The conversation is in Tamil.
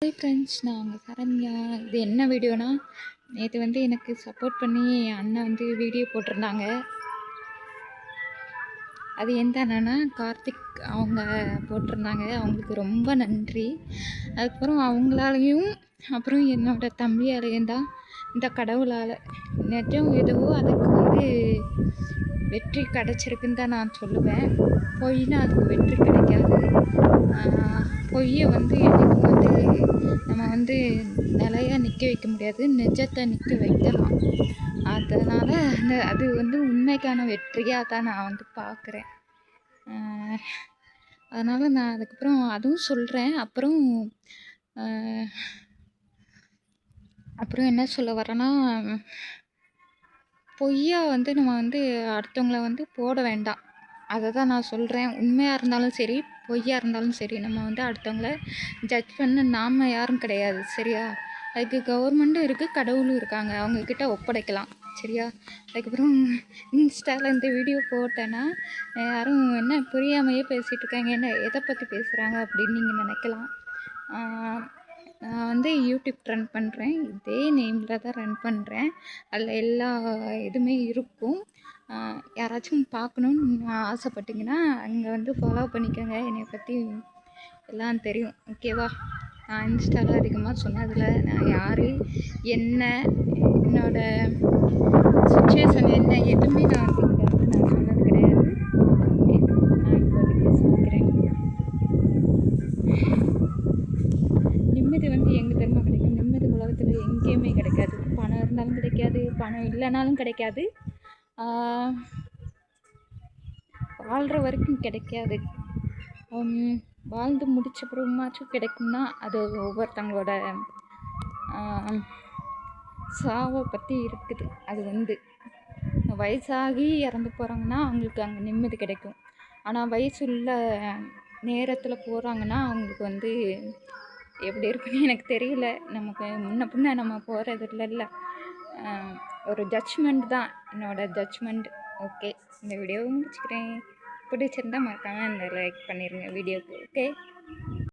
ஹாய் ஃப்ரெண்ட்ஸ், நான் உங்கள் சரண்யா. இது என்ன வீடியோனா, நேற்று வந்து எனக்கு சப்போர்ட் பண்ணி என் அண்ணன் வந்து வீடியோ போட்டிருந்தாங்க. அது எந்த அண்ணனா, கார்த்திக் அவங்க போட்டிருந்தாங்க. அவங்களுக்கு ரொம்ப நன்றி. அதுக்கப்புறம் அவங்களாலையும் அப்புறம் என்னோடய தம்பியாலையும் தான் இந்த கடவுளால் நிஜம் எதுவோ அதுக்கு வந்து வெற்றி கிடச்சிருக்குன்னு தான் நான் சொல்லுவேன். பொய்னா அதுக்கு வெற்றி கிடைக்காது. பொய்யை வந்து என்றைக்கும் வந்து நம்ம வந்து நிலையாக நிற்க வைக்க முடியாது, நிஜத்தை நிற்க வைக்கலாம். அதனால் அது வந்து உண்மைக்கான வெற்றியாக தான் நான் வந்து பார்க்குறேன். அதனால் நான் அதுக்கப்புறம் அதுவும் சொல்கிறேன். அப்புறம் என்ன சொல்ல வரேன்னா, பொய்யா வந்து நம்ம வந்து அடுத்தவங்கள வந்து போட வேண்டாம். அதை தான் நான் சொல்கிறேன். உண்மையாக இருந்தாலும் சரி, பொய்யா இருந்தாலும் சரி, நம்ம வந்து அடுத்தவங்கள ஜட்ஜ் பண்ண நாம் யாரும் கிடையாது, சரியா? அதுக்கு கவர்மெண்ட்டும் இருக்குது, கடவுளும் இருக்காங்க, அவங்கக்கிட்ட ஒப்படைக்கலாம், சரியா? அதுக்கப்புறம் இன்ஸ்டாவில் இந்த வீடியோ போட்டேன்னா யாரும் என்ன புரியாமையே பேசிகிட்டு இருக்காங்க, என்ன எதை பற்றி பேசுகிறாங்க அப்படின்னு நீங்கள் நினைக்கலாம். நான் வந்து யூடியூப் ரன் பண்ணுறேன். இதே நேமில் தான் ரன் பண்ணுறேன். அதில் எல்லா இதுவுமே இருக்கும். யாராச்சும் பார்க்கணுன்னு ஆசைப்பட்டிங்கன்னா அங்கே வந்து ஃபாலோ பண்ணிக்கோங்க. என்னை பற்றி எல்லாம் தெரியும், ஓகேவா? நான் இன்ஸ்டாவில் அதிகமாக சொன்னதில்லை. நான் யார், என்ன, என்னோடய சுச்சுவேஷன் என்ன, எதுவுமே நான் வந்து இங்கே வந்து நான் சொன்னது கிடையாது. ஓகே, நான் இப்போதைக்கு சொல்லிக்கிறேன். நிம்மதி வந்து எங்கே தெரியுமா கிடைக்கும்? நிம்மதி உலகத்தில் எங்கேயுமே கிடைக்காது. பணம் இருந்தாலும் கிடைக்காது, பணம் இல்லைனாலும் கிடைக்காது, வாழ்கிற வரைக்கும் கிடைக்காது. வாழ்ந்து முடிச்ச அப்புறமாச்சும் கிடைக்கும்னா அது ஒவ்வொருத்தங்களோட சாவை பற்றி இருக்குது. அது வந்து வயசாகி இறந்து போகிறாங்கன்னா அவங்களுக்கு அங்கே நிம்மதி கிடைக்கும். ஆனால் வயசுள்ள நேரத்தில் போகிறாங்கன்னா அவங்களுக்கு வந்து எப்படி இருக்குன்னு எனக்கு தெரியல. நமக்கு முன்ன பின்ன நம்ம போகிறது இல்லைல்ல. ஒரு ஜட்ஜ்மெண்ட் தான் என்னோடய ஜட்ஜ்மெண்ட். ஓகே, இந்த வீடியோவை முடிச்சுக்கிறேன். பிடிச்சிருந்தால் மறக்காமல் இந்த லைக் பண்ணிடுங்க வீடியோவுக்கு. ஓகே.